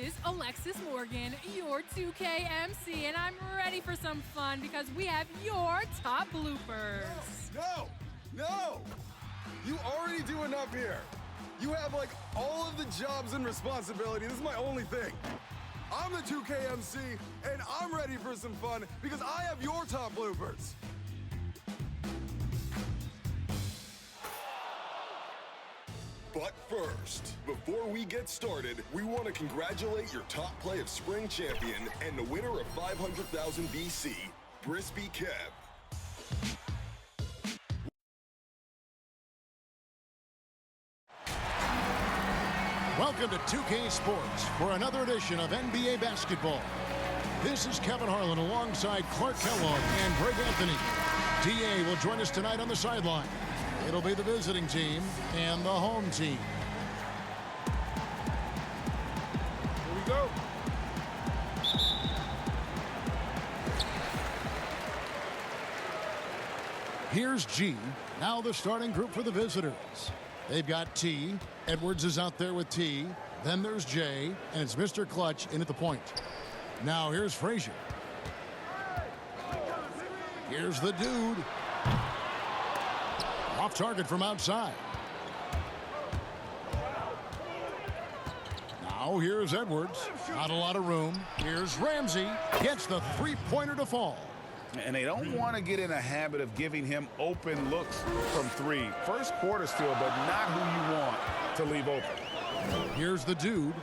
is Alexis Morgan, your 2K MC, and I'm ready for some fun because we have your top bloopers. No! You already do enough here. You have like all of the jobs and responsibility. This is my only thing. I'm the 2K MC, and I'm ready for some fun because I have your top bloopers. But first, before we get started, we want to congratulate your top play of Spring Champion and the winner of 500,000 BC, Brisby Kev. Welcome to 2K Sports for another edition of NBA basketball. This is Kevin Harlan alongside Clark Kellogg and Greg Anthony. DA will join us tonight on the sideline. It'll be the visiting team and the home team. Here we go. Here's G. Now the starting group for the visitors. They've got T. Edwards is out there with T. Then there's J. And it's Mr. Clutch in at the point. Now here's Frazier. Here's the dude. Off target from outside. Now here's Edwards. Not a lot of room. Here's Ramsey. Gets the three-pointer to fall. And they don't want to get in a habit of giving him open looks from three. First quarter still, but not who you want to leave open. Here's the dude.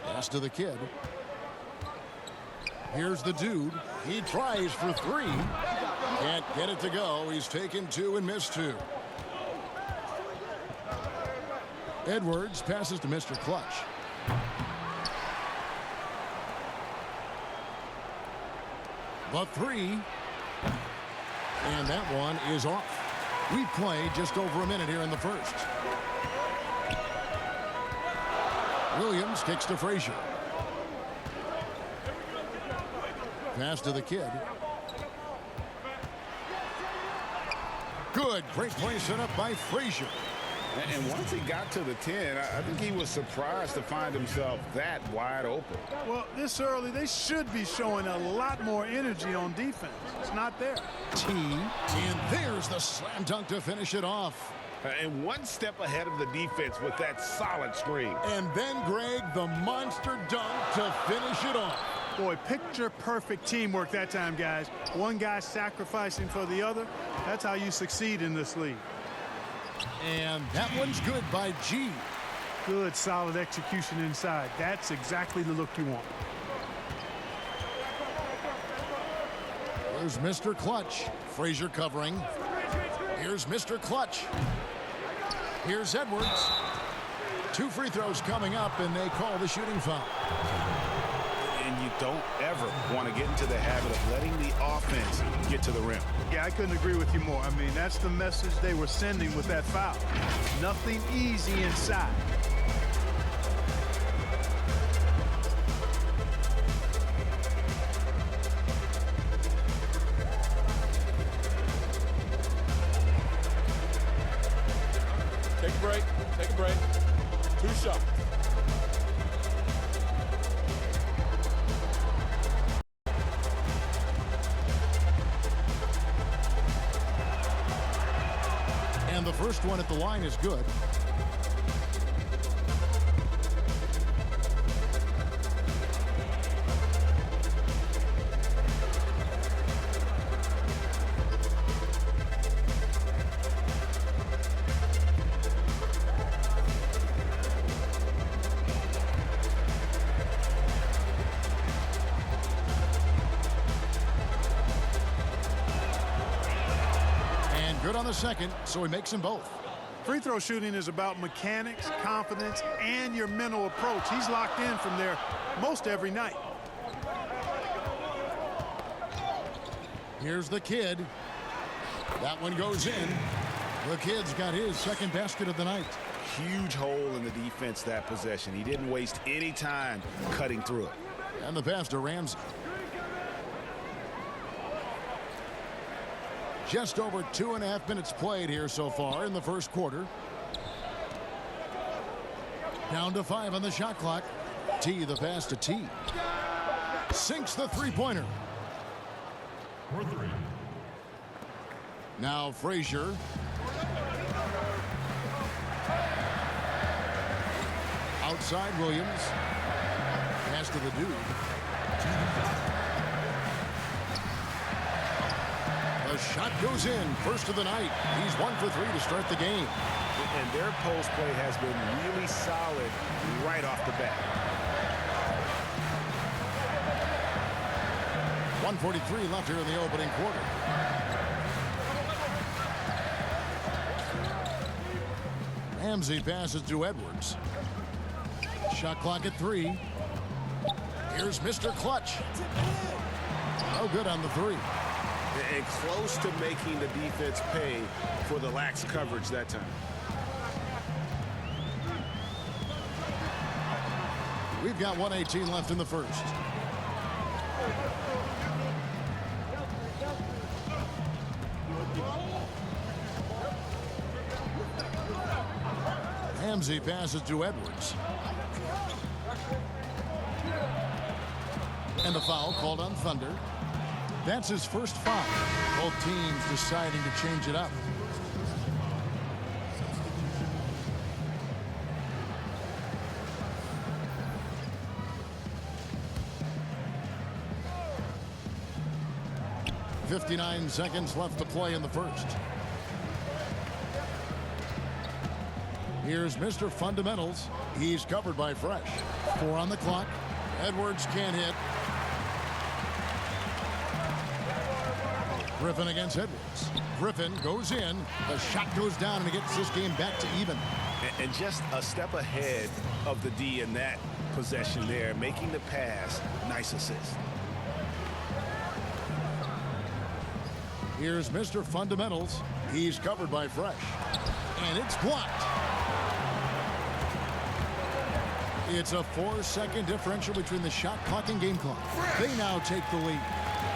Pass to the kid. Here's the dude. He tries for three. Can't get it to go. He's taken two and missed two. Edwards passes to Mr. Clutch. The three. And that one is off. We played just over a minute here in the first. Williams kicks to Frazier. Pass to the kid. Good. Great play set up by Frazier. And once he got to the 10, I think he was surprised to find himself that wide open. Well, this early, they should be showing a lot more energy on defense. It's not there. T. And there's the slam dunk to finish it off. And one step ahead of the defense with that solid screen. And then, Greg, the monster dunk to finish it off. Boy, picture-perfect teamwork that time, guys. One guy sacrificing for the other. That's how you succeed in this league. And that one's good by G. Good, solid execution inside. That's exactly the look you want. There's Mr. Clutch. Frazier covering. Here's Mr. Clutch. Here's Edwards. Two free throws coming up, and they call the shooting foul. And you don't ever want to get into the habit of letting the offense get to the rim. Yeah, I couldn't agree with you more. I mean, that's the message they were sending with that foul. Nothing easy inside. Take a break. 2 shots. And the first one at the line is good. Good on the second, so he makes them both. Free throw shooting is about mechanics, confidence, and your mental approach. He's locked in from there most every night. Here's the kid. That one goes in. The kid's got his second basket of the night. Huge hole in the defense that possession. He didn't waste any time cutting through it. And the pass to Ramsey. Just over 2.5 minutes played here so far in the first quarter. Down to 5 on the shot clock. T, the pass to T. Sinks the three-pointer. Now Frazier. Outside Williams. Pass to the dude. The shot goes in. First of the night. He's 1 for 3 to start the game. And their post play has been really solid right off the bat. 1:43 left here in the opening quarter. Ramsey passes to Edwards. Shot clock at 3. Here's Mr. Clutch. No good on the 3. And close to making the defense pay for the lax coverage that time. We've got 1:18 left in the first. Ramsey passes to Edwards. And a foul called on Thunder. That's his first foul. Both teams deciding to change it up. .59 seconds left to play in the first. Here's Mr. Fundamentals. He's covered by Fresh. 4 on the clock. Edwards can't hit. Griffin against Edwards. Griffin goes in. The shot goes down and it gets this game back to even. And just a step ahead of the D in that possession there, making the pass. Nice assist. Here's Mr. Fundamentals. He's covered by Fresh. And it's blocked. It's a 4-second differential between the shot clock and game clock. They now take the lead.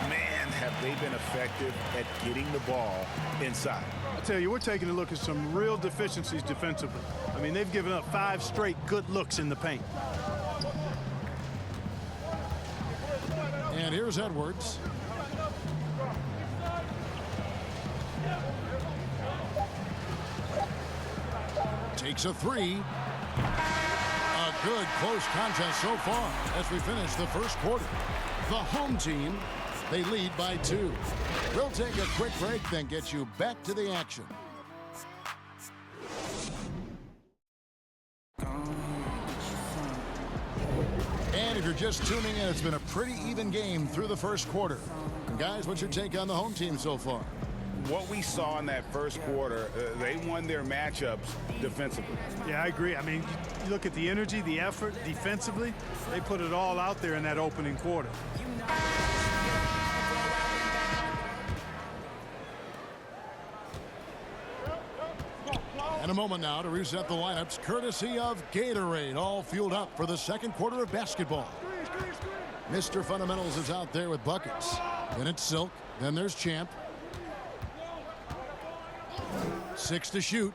Man, have they been effective at getting the ball inside. I tell you, we're taking a look at some real deficiencies defensively. I mean, they've given up 5 straight good looks in the paint. And here's Edwards. Takes a 3. A good close contest so far as we finish the first quarter. The home team, they lead by 2. We'll take a quick break, then get you back to the action. And if you're just tuning in, it's been a pretty even game through the first quarter. Guys, what's your take on the home team so far? What we saw in that first quarter, they won their matchups defensively. Yeah, I agree. I mean, you look at the energy, the effort defensively, they put it all out there in that opening quarter. And a moment now to reset the lineups, courtesy of Gatorade, all fueled up for the second quarter of basketball. Mr. Fundamentals is out there with buckets. Then it's Silk. Then there's Champ. 6 to shoot.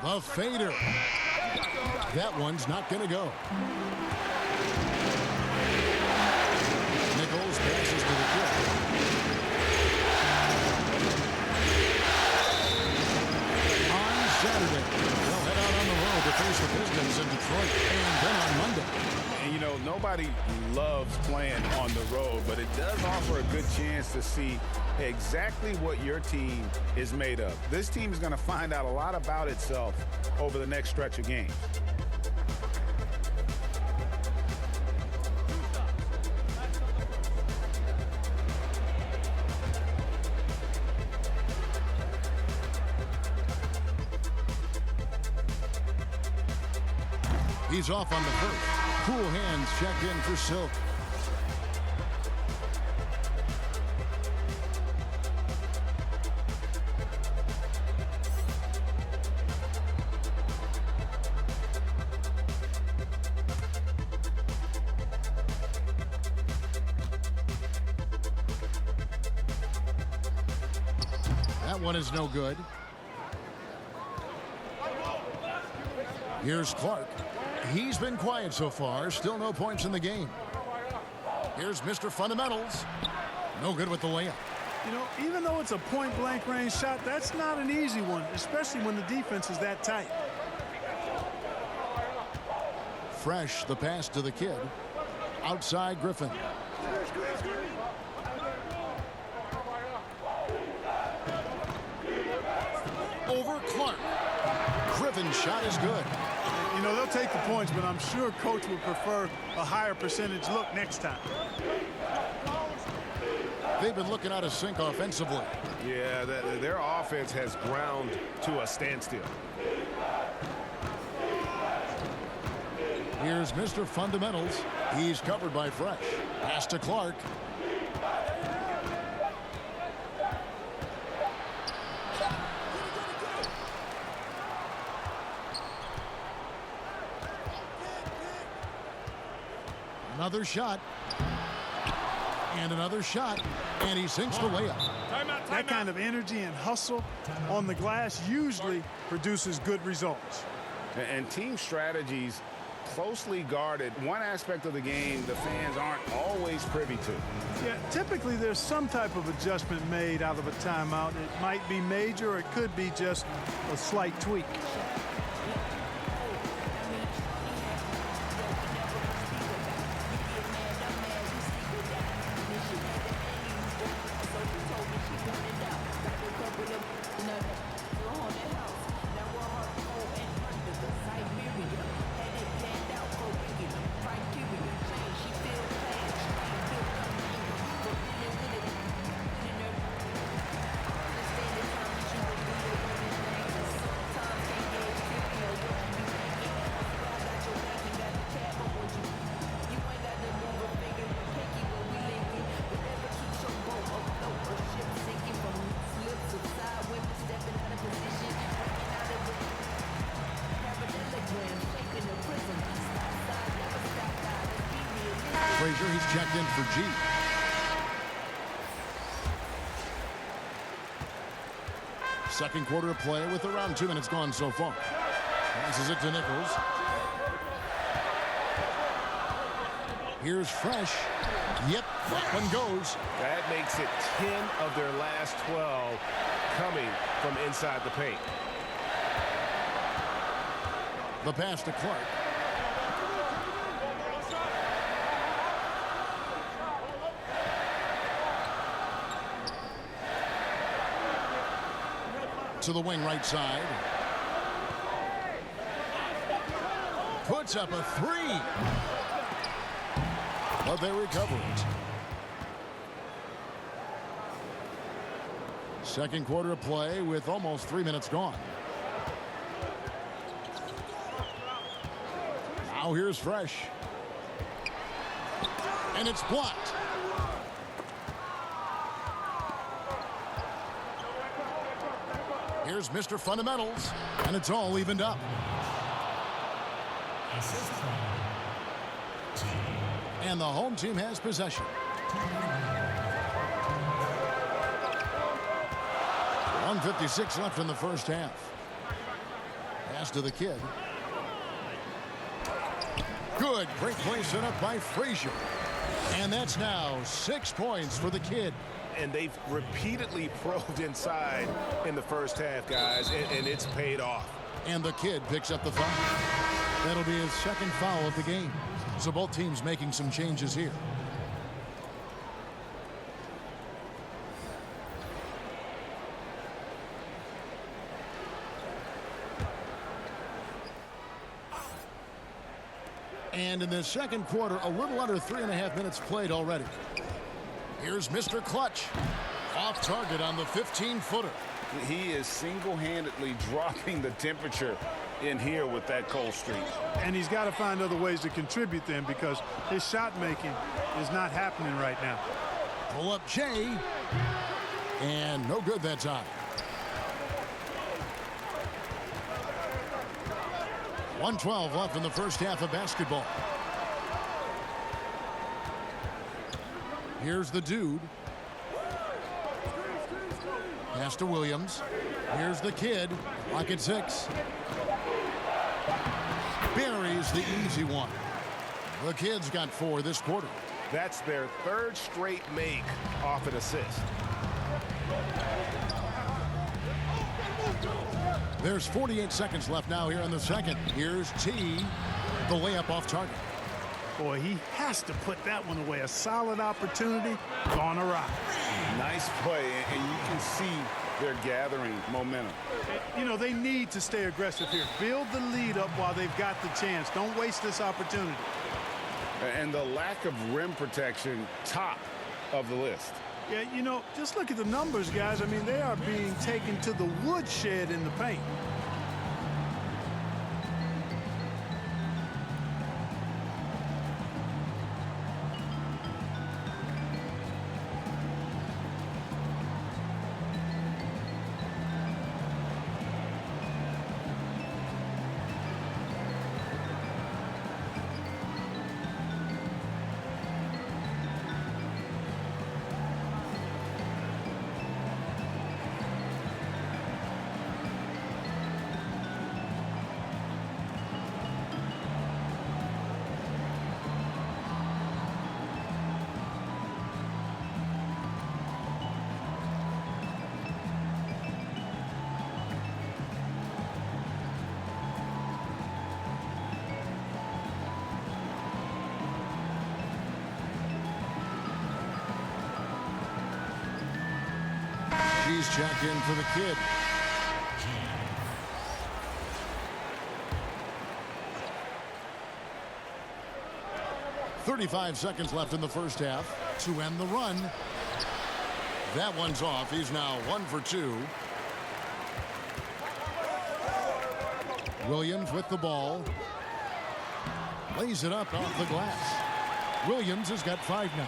The fader. That one's not going to go. Nichols passes to the kid. On Saturday, they'll head out on the road to face the Pistons in Detroit, and then on Monday. And, you know, nobody loves playing on the road, but it does offer a good chance to see exactly what your team is made of. This team is going to find out a lot about itself over the next stretch of games. He's off on the first. Cool hands checked in for Silk. That one is no good. Here's Clark. He's been quiet so far. Still no points in the game. Here's Mr. Fundamentals. No good with the layup. You know, even though it's a point-blank range shot, that's not an easy one, especially when the defense is that tight. Fresh, the pass to the kid. Outside Griffin. Over Clark. Griffin's shot is good. You know, they'll take the points, but I'm sure coach would prefer a higher percentage look next time. They've been looking out of sync offensively. Yeah, their offense has ground to a standstill. Here's Mr. Fundamentals. He's covered by Fresh. Pass to Clark. Another shot. And another shot. And he sinks the layup. That kind of energy and hustle on the glass usually produces good results. And team strategies closely guarded. One aspect of the game the fans aren't always privy to. Yeah, typically there's some type of adjustment made out of a timeout. It might be major or it could be just a slight tweak. Frazier, he's checked in for G. Second quarter of play with around 2 minutes gone so far. Passes it to Nichols. Here's Fresh. Yep, that one goes. That makes it 10 of their last 12 coming from inside the paint. The pass to Clark. To the wing right side. Puts up a three. But they recover it. Second quarter of play with almost 3 minutes gone. Now here's Fresh. And it's blocked. Here's Mr. Fundamentals, and it's all evened up. And the home team has possession. 1:56 left in the first half. Pass to the kid. Good, great play set up by Frazier. And that's now 6 points for the kid. And they've repeatedly probed inside in the first half, guys, and it's paid off. And the kid picks up the foul. That'll be his second foul of the game. So both teams making some changes here. And in the second quarter, a little under 3.5 minutes played already. Here's Mr. Clutch. Off target on the 15-footer. He is single-handedly dropping the temperature in here with that cold streak. And he's got to find other ways to contribute then, because his shot making is not happening right now. Pull up Jay. And no good that time. 1:12 left in the first half of basketball. Here's the dude. Pass to Williams. Here's the kid. Lock at 6. buries the easy one. The Kids got 4 this quarter. That's their 3rd straight make off an assist. There's 48 seconds left now here in the second. Here's T, the layup off target. Boy, he has to put that one away. A solid opportunity, gone awry. Nice play, and you can see they're gathering momentum. You know, they need to stay aggressive here. Build the lead up while they've got the chance. Don't waste this opportunity. And the lack of rim protection, top of the list. Yeah, you know, just look at the numbers, guys. I mean, they are being taken to the woodshed in the paint. He's checked in for the Kid. "35 seconds left in the first half to end the run. That one's off. He's now 1 for 2. Williams with the ball. Lays it up off the glass. Williams has got 5 now.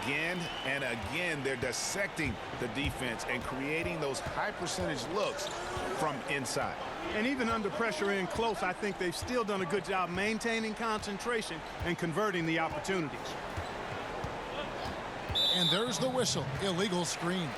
Again and again, they're dissecting the defense and creating those high percentage looks from inside. And even under pressure in close, I think they've still done a good job maintaining concentration and converting the opportunities. And there's the whistle. Illegal screen.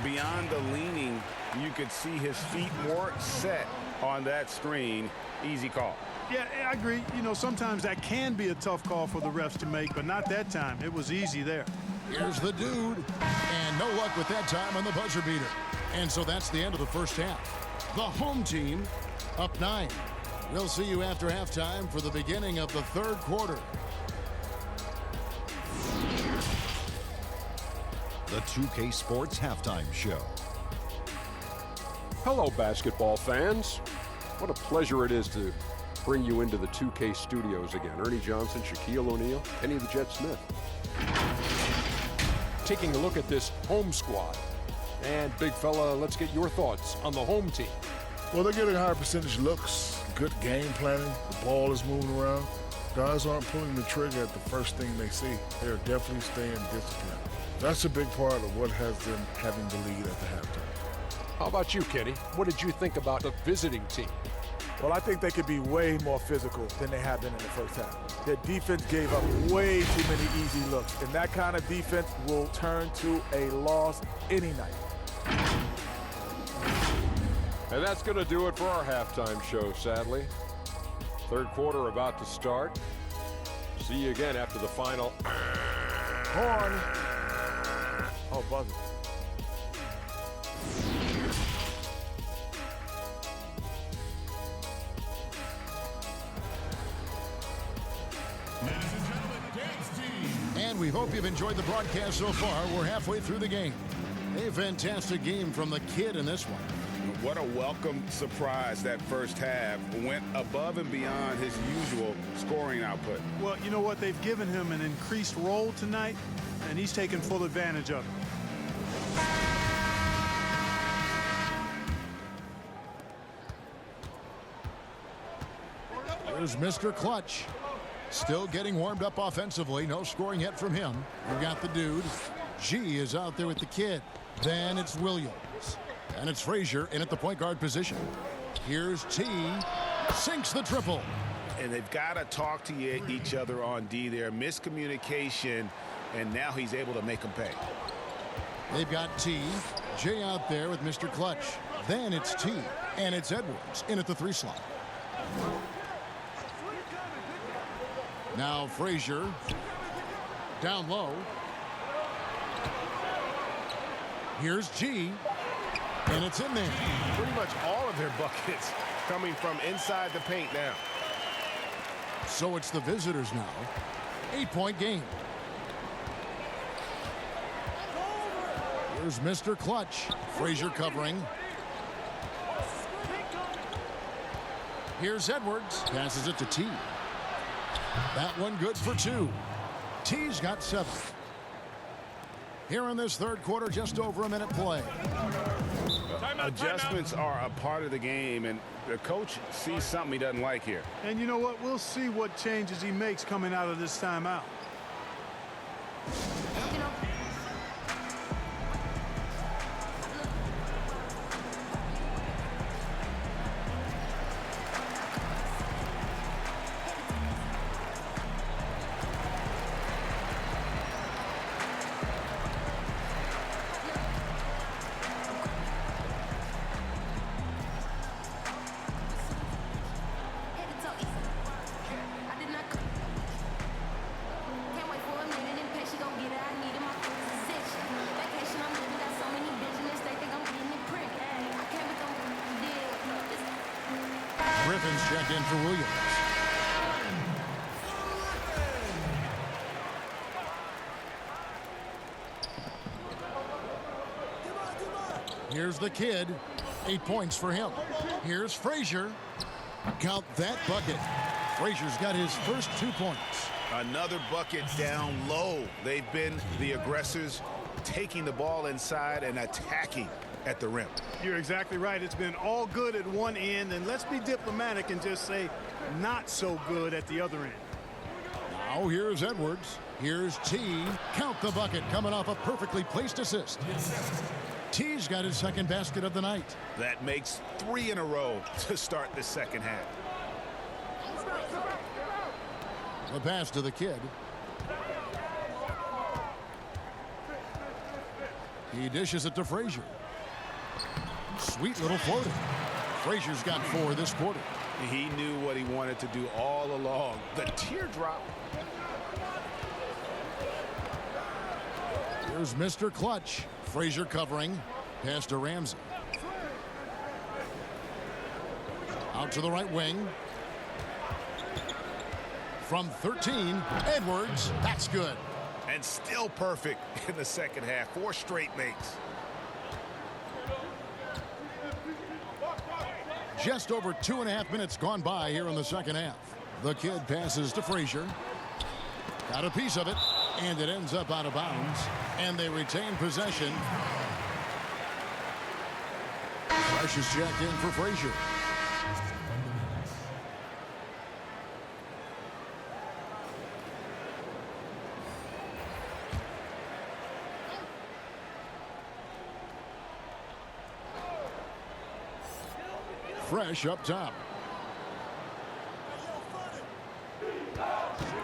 Beyond the leaning, you could see his feet more set on that screen. Easy call. Yeah, I agree. You know, sometimes that can be a tough call for the refs to make, but not that time. It was easy there. Here's the dude. And no luck with that time on the buzzer beater. And so that's the end of the first half. The home team up 9. We'll see you after halftime for the beginning of the third quarter. The 2K Sports Halftime Show. Hello, basketball fans. What a pleasure it is to bring you into the 2K studios again. Ernie Johnson, Shaquille O'Neal, Kenny the Jet Smith. Taking a look at this home squad. And big fella, let's get your thoughts on the home team. Well, they're getting higher percentage looks, good game planning. The ball is moving around. Guys aren't pulling the trigger at the first thing they see. They're definitely staying disciplined. That's a big part of what has them having the lead at the halftime. How about you, Kenny? What did you think about the visiting team? Well, I think they could be way more physical than they have been in the first half. Their defense gave up way too many easy looks, and that kind of defense will turn to a loss any night. And that's going to do it for our halftime show, sadly. Third quarter about to start. See you again after the final. Horn. Oh, buzzer. And we hope you've enjoyed the broadcast so far. We're halfway through the game. A fantastic game from the Kid in this one. What a welcome surprise that first half. Went above and beyond his usual scoring output. Well, you know what? They've given him an increased role tonight, and he's taken full advantage of it. Here's Mr. Clutch. Still getting warmed up offensively. No scoring yet from him. We got the dude. G is out there with the Kid. Then it's Williams. And it's Frazier in at the point guard position. Here's T. Sinks the triple. And they've got to talk to each other on D there. Miscommunication, and now he's able to make them pay. They've got T. J out there with Mr. Clutch. Then it's T. And it's Edwards in at the 3 slot. Now Frazier. Down low. Here's G. And it's in there. Pretty much all of their buckets coming from inside the paint now. So it's the visitors now. 8-point game. Here's Mr. Clutch. Frazier covering. Here's Edwards. Passes it to T. That one good for 2. T's got 7. Here in this third quarter, just over a minute play. Adjustments are a part of the game, and the coach sees something he doesn't like here. And you know what? We'll see what changes he makes coming out of this timeout. Griffin's checked in for Williams. Here's the kid. 8 points for him. Here's Frazier. Count that bucket. Frazier's got his first 2 points. Another bucket down low. They've been the aggressors, taking the ball inside and attacking at the rim. You're exactly right. It's been all good at one end, and let's be diplomatic and just say not so good at the other end. Now here's Edwards. Here's T. Count the bucket coming off a perfectly placed assist. T's got his second basket of the night. That makes 3 in a row to start the second half. The pass to the kid. He dishes it to Frazier. Sweet little floater. Frazier's got 4 this quarter. He knew what he wanted to do all along. The teardrop. Here's Mr. Clutch. Frazier covering. Pass to Ramsey. Out to the right wing. From 13, Edwards. That's good. And still perfect in the second half. 4 straight makes. Just over 2.5 minutes gone by here in the second half. The kid passes to Frazier. Got a piece of it, and it ends up out of bounds. And they retain possession. Fresh is checked in for Frazier. Fresh up top.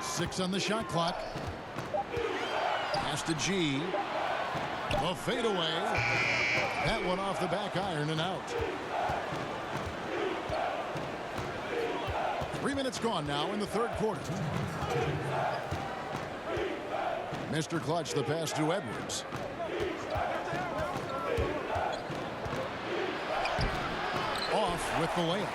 6 on the shot clock. Pass to G. A fadeaway. That one off the back iron and out. 3 minutes gone now in the third quarter. Mr. Clutch, the pass to Edwards. Off with the layup.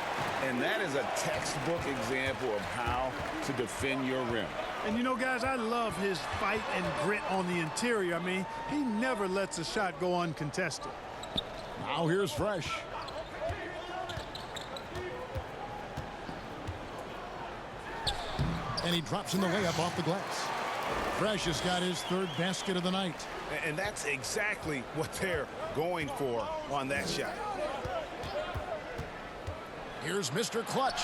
And that is a textbook example of how to defend your rim. And you know, guys, I love his fight and grit on the interior. I mean, he never lets a shot go uncontested. Now here's Fresh. And he drops in the layup off the glass. Fresh has got his 3rd basket of the night. And that's exactly what they're going for on that shot. Here's Mr. Clutch.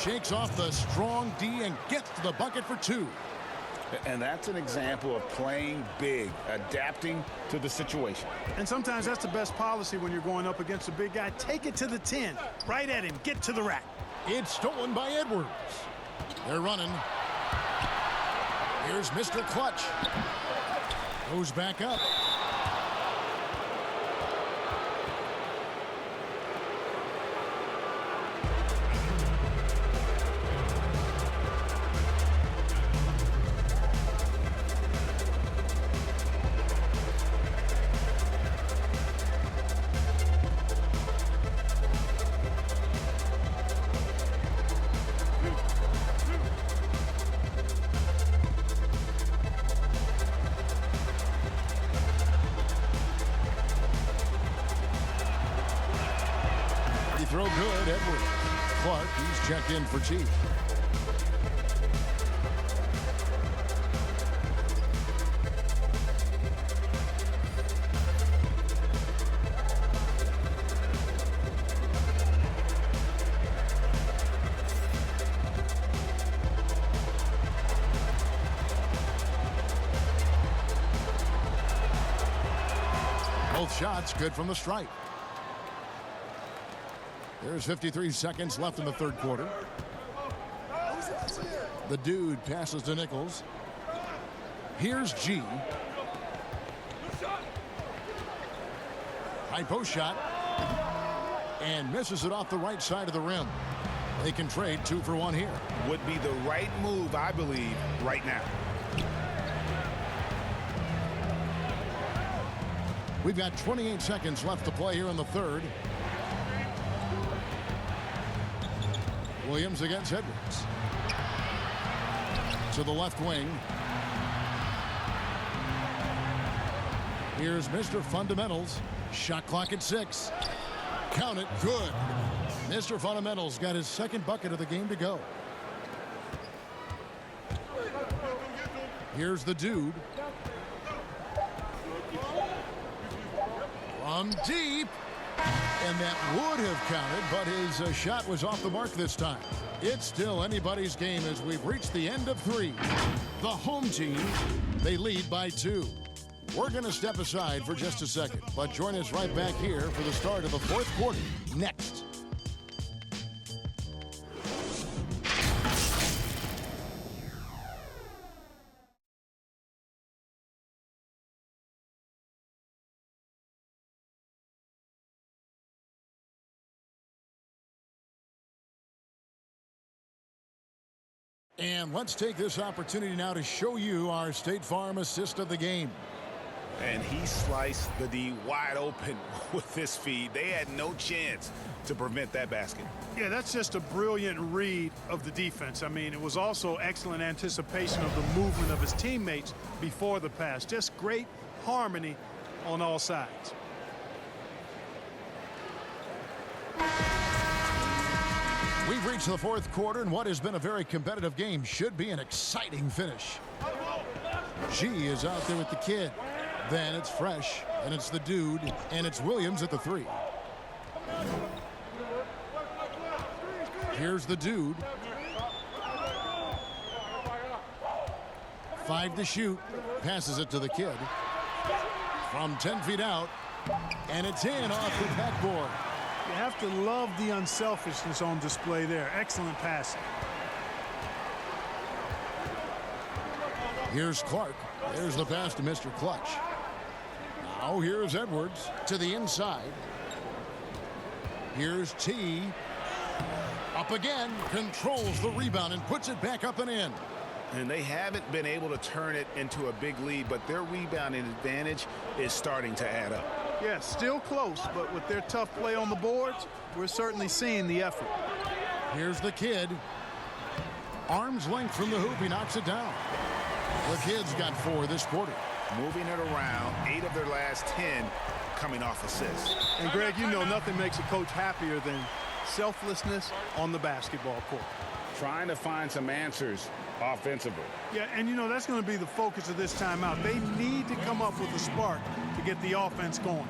Shakes off the strong D and gets to the bucket for 2. And that's an example of playing big, adapting to the situation. And sometimes that's the best policy when you're going up against a big guy. Take it to the 10. Right at him. Get to the rack. It's stolen by Edwards. They're running. Here's Mr. Clutch. Goes back up. no good. Edwards. Clark, he's checked in for T. Both shots good from the stripe. There's 53 seconds left in the third quarter. The dude passes to Nichols. Here's G. High post shot. And misses it off the right side of the rim. They can trade 2 for 1 here. Would be the right move, I believe, right now. We've got 28 seconds left to play here in the third. Williams against Edwards. To the left wing. Here's Mr. Fundamentals. Shot clock at 6. Count it. Good. Mr. Fundamentals got his second bucket of the game to go. Here's the dude. From deep. And that would have counted, but his shot was off the mark this time. It's still anybody's game as we've reached the end of 3. The home team, they lead by 2. We're going to step aside for just a second, but join us right back here for the start of the fourth quarter next. And let's take this opportunity now to show you our State Farm assist of the game. And he sliced the D wide open with this feed. They had no chance to prevent that basket. Yeah, that's just a brilliant read of the defense. I mean, it was also excellent anticipation of the movement of his teammates before the pass. Just great harmony on all sides. We've reached the fourth quarter, and what has been a very competitive game should be an exciting finish. G is out there with the kid. Then it's Fresh, and it's the dude, and it's Williams at the 3. Here's the dude. 5 to shoot. Passes it to the kid. From 10 feet out, and it's in off the backboard. You have to love the unselfishness on display there. Excellent passing. Here's Clark. There's the pass to Mr. Clutch. Now here's Edwards to the inside. Here's T. Up again. Controls the rebound and puts it back up and in. And they haven't been able to turn it into a big lead, but their rebounding advantage is starting to add up. Yeah, still close, but with their tough play on the boards, we're certainly seeing the effort. Here's the kid. Arm's length from the hoop. He knocks it down. The kid's got 4 this quarter. Moving it around, 8 of their last 10 coming off assists. And Greg, you know nothing makes a coach happier than selflessness on the basketball court. Trying to find some answers offensively. Yeah, and you know that's going to be the focus of this timeout. They need to come up with a spark to get the offense going.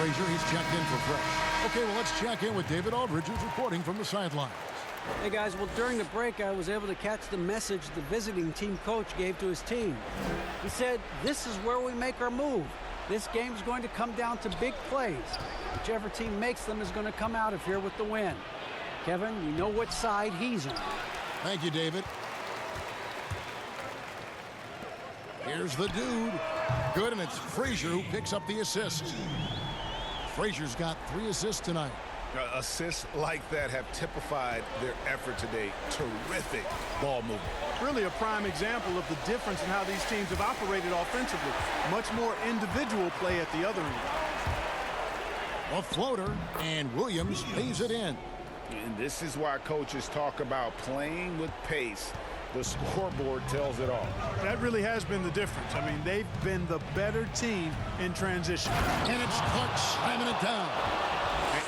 Frazier, he's checked in for Fresh. Okay, well, let's check in with David Aldridge, who's reporting from the sidelines. Hey guys, well during the break I was able to catch the message the visiting team coach gave to his team. He said, "This is where we make our move. This game's going to come down to big plays. Whichever team makes them is going to come out of here with the win." Kevin, you know which side he's on. Thank you, David. Here's the dude. Good, and it's Frazier who picks up the assist. Frazier's got 3 assists tonight. Assists like that have typified their effort today. Terrific ball movement. Really a prime example of the difference in how these teams have operated offensively. Much more individual play at the other end. A floater, and Williams lays it in. And this is why coaches talk about playing with pace. The scoreboard tells it all. That really has been the difference. I mean, they've been the better team in transition. And it's Clark slamming it down.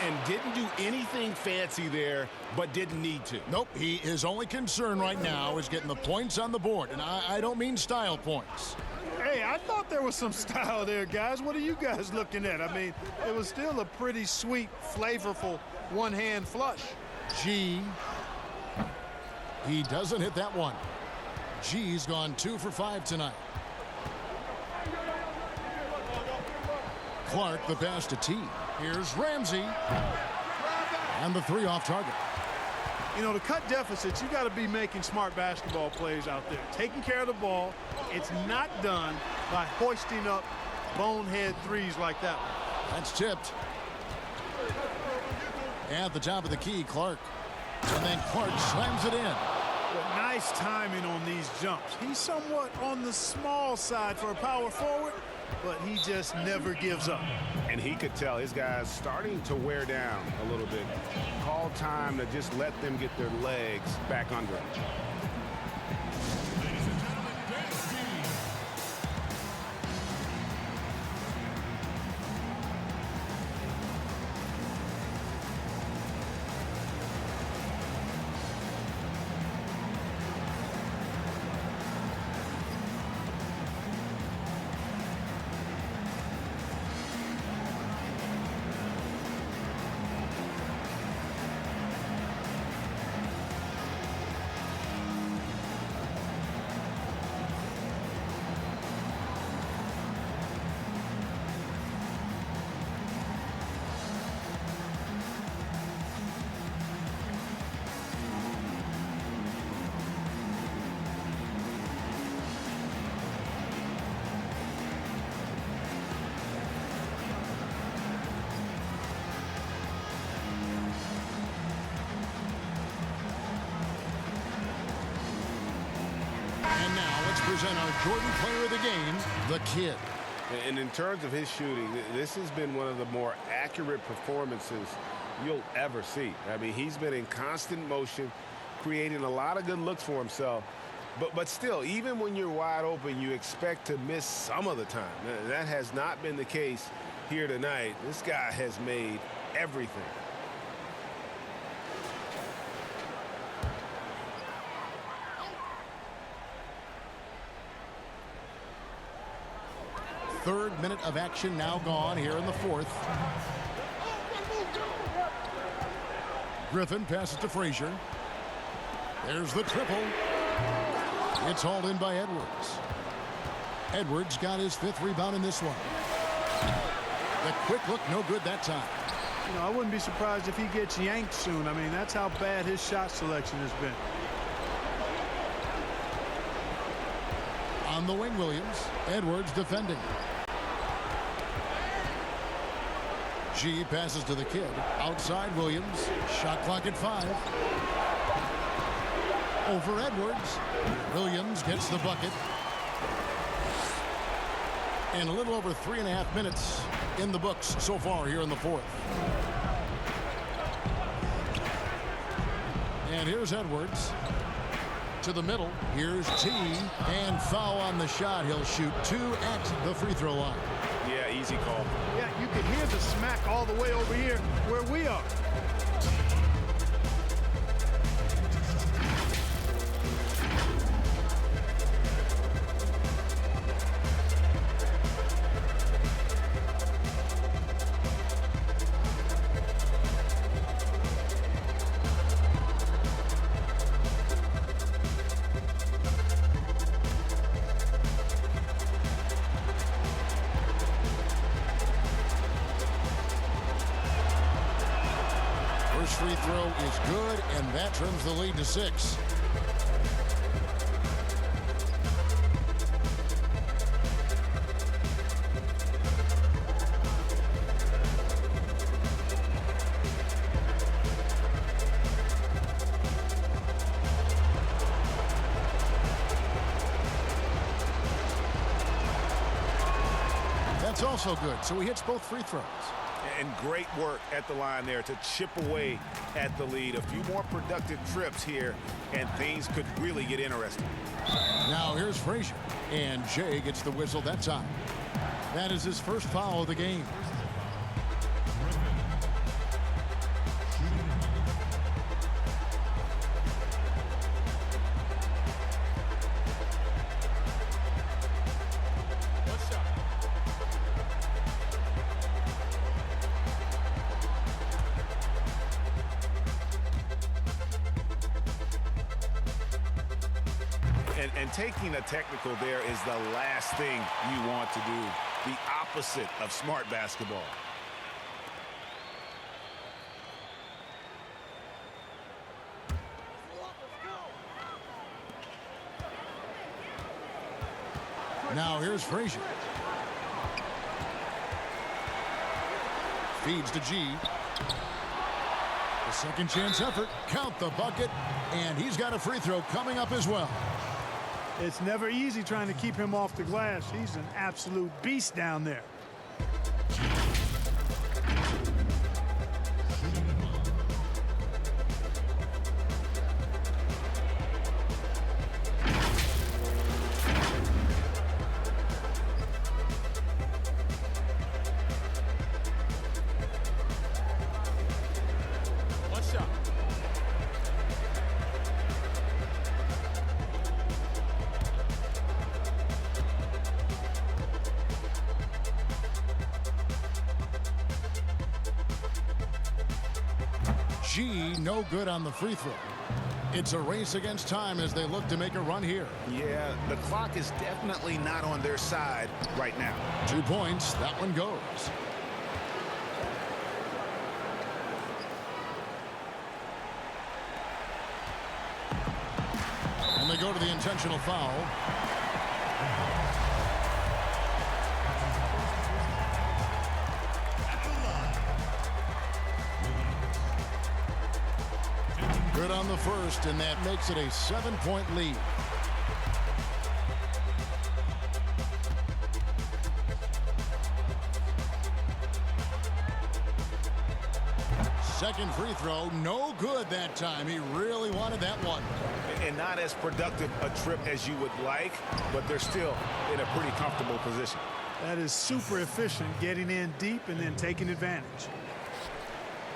And didn't do anything fancy there, but didn't need to. Nope, his only concern right now is getting the points on the board. And I don't mean style points. Hey, I thought there was some style there, guys. What are you guys looking at? I mean, it was still a pretty sweet, flavorful one-hand flush. G. He doesn't hit that one. G's gone 2 for 5 tonight. Clark, the pass to T. Here's Ramsey. And the 3 off target. You know, to cut deficits, you got to be making smart basketball plays out there. Taking care of the ball. It's not done by hoisting up bonehead threes like that one. That's tipped. At the top of the key, Clark. And then Clark slams it in. Well, nice timing on these jumps. He's somewhat on the small side for a power forward, but he just never gives up. And he could tell his guys starting to wear down a little bit. Call time to just let them get their legs back under them. And now let's present our Jordan player of the game, the kid. And in terms of his shooting, this has been one of the more accurate performances you'll ever see. I mean, he's been in constant motion, creating a lot of good looks for himself. But still, even when you're wide open, you expect to miss some of the time. That has not been the case here tonight. This guy has made everything. Third minute of action now gone here in the 4th. Griffin passes to Frazier. There's the triple. It's hauled in by Edwards. Edwards got his 5th rebound in this one. The quick look, no good that time. You know, I wouldn't be surprised if he gets yanked soon. I mean, that's how bad his shot selection has been. On the wing, Williams. Edwards defending. G passes to the kid. Outside Williams. Shot clock at 5. Over Edwards. Williams gets the bucket. And a little over 3.5 minutes in the books so far here in the 4th. And here's Edwards. To the middle. Here's T. And foul on the shot. He'll shoot 2 at the free throw line. Yeah, easy call. Yeah, you can hear the smack all the way over here where we are. free throw is good, and that trims the lead to 6. That's also good, so he hits both free throws. And great work at the line there to chip away at the lead. A few more productive trips here, and things could really get interesting. Now here's Frazier, and Jay gets the whistle that time. That is his first foul of the game. And taking a technical there is the last thing you want to do. The opposite of smart basketball. Now here's Frazier. Feeds to G. The second chance effort. Count the bucket. And he's got a free throw coming up as well. It's never easy trying to keep him off the glass. He's an absolute beast down there. G, no good on the free throw. It's a race against time as they look to make a run here. Yeah, the clock is definitely not on their side right now. 2 points, that one goes. And they go to the intentional foul. Good on the first, and that makes it a 7-point lead. Second free throw, no good that time. He really wanted that one. And not as productive a trip as you would like, but they're still in a pretty comfortable position. That is super efficient, getting in deep and then taking advantage.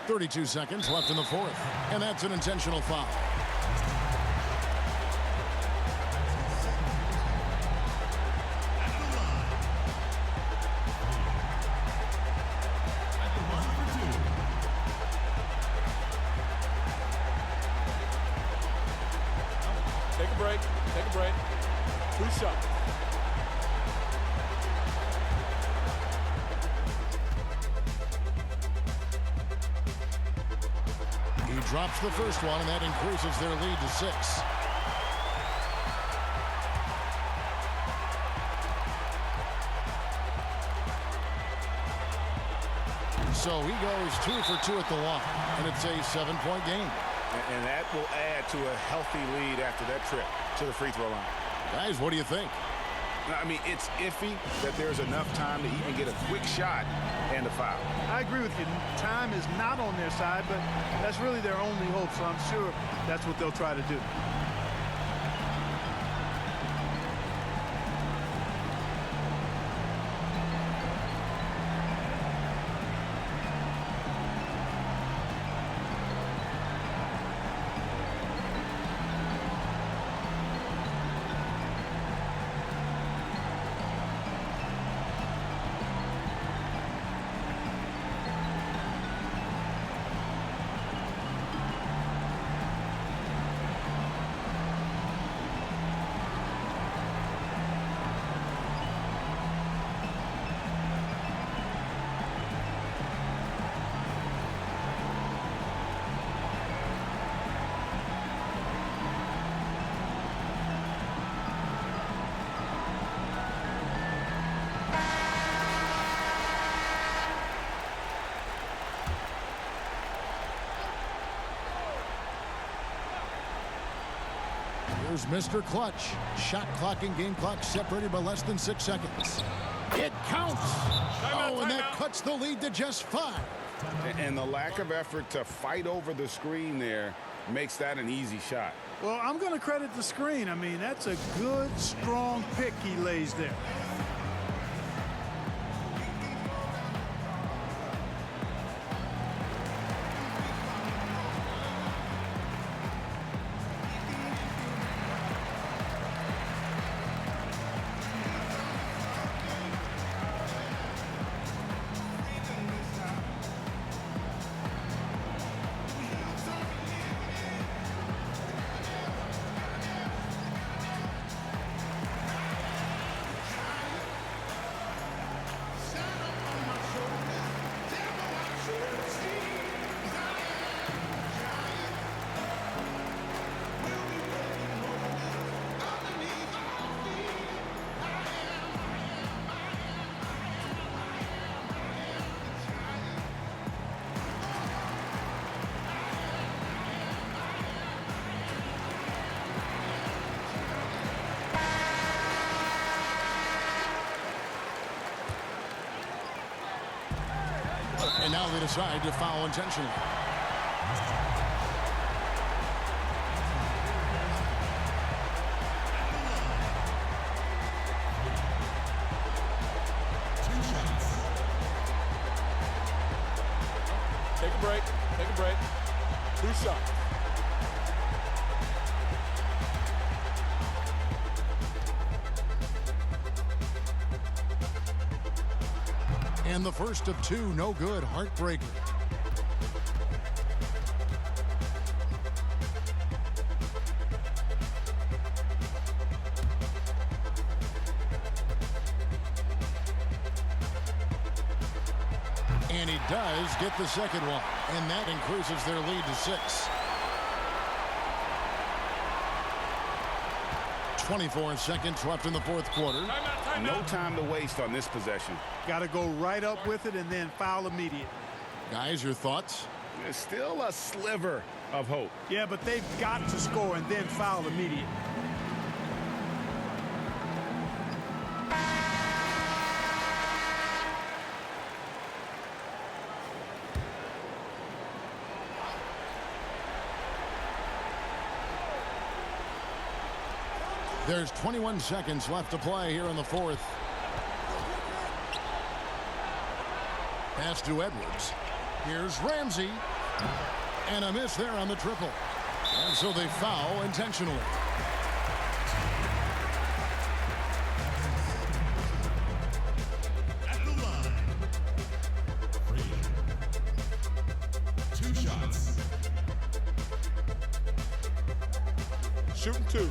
32 seconds left in the fourth, and that's an intentional foul. Take a break. Take a break. 2 shots. He drops the first one, and that increases their lead to 6. So he goes 2 for 2 at the line, and it's a 7-point game. And that will add to a healthy lead after that trip to the free throw line. Guys, what do you think? I mean, it's iffy that there's enough time to even get a quick shot and a foul. I agree with you. Time is not on their side, but that's really their only hope, so I'm sure that's what they'll try to do. Here's Mr. Clutch. Shot clock and game clock separated by less than 6 seconds. It counts. And that cuts the lead to just 5. And the lack of effort to fight over the screen there makes that an easy shot. Well, I'm going to credit the screen. I mean, that's a good, strong pick he lays there. And now they decide to foul intentionally. Take a break. Take a break. 2 shots. And the first of 2, no good, heartbreaker. And he does get the second one, and that increases their lead to 6. 24 seconds left in the fourth quarter. No time to waste on this possession. Got to go right up with it and then foul immediately. Guys, your thoughts? There's still a sliver of hope. Yeah, but they've got to score and then foul immediately. There's 21 seconds left to play here in the fourth. Pass to Edwards. Here's Ramsey. And a miss there on the triple. And so they foul intentionally. At the line. 2 shots. Shooting 2.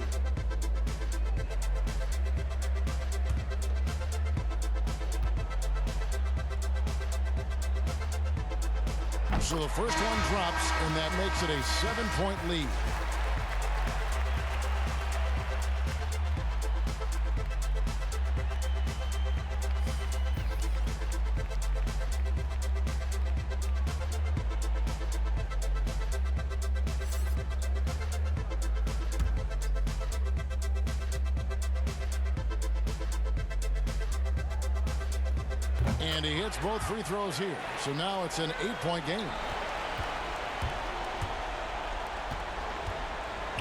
So the first one drops, and that makes it a 7-point lead. And he hits both free throws here. So now it's an 8-point game.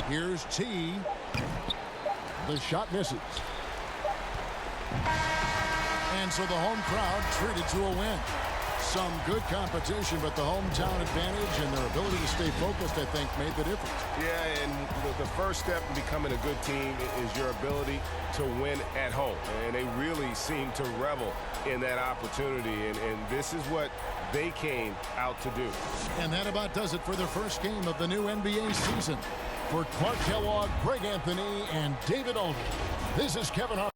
Here's T. The shot misses. And so the home crowd treated to a win. Some good competition, but the hometown advantage and their ability to stay focused, I think, made the difference. Yeah, and the first step in becoming a good team is your ability to win at home. And they really seem to revel in that opportunity, and this is what they came out to do. And that about does it for the first game of the new NBA season. For Clark Kellogg, Greg Anthony, and David Aldridge, this is Kevin Hart.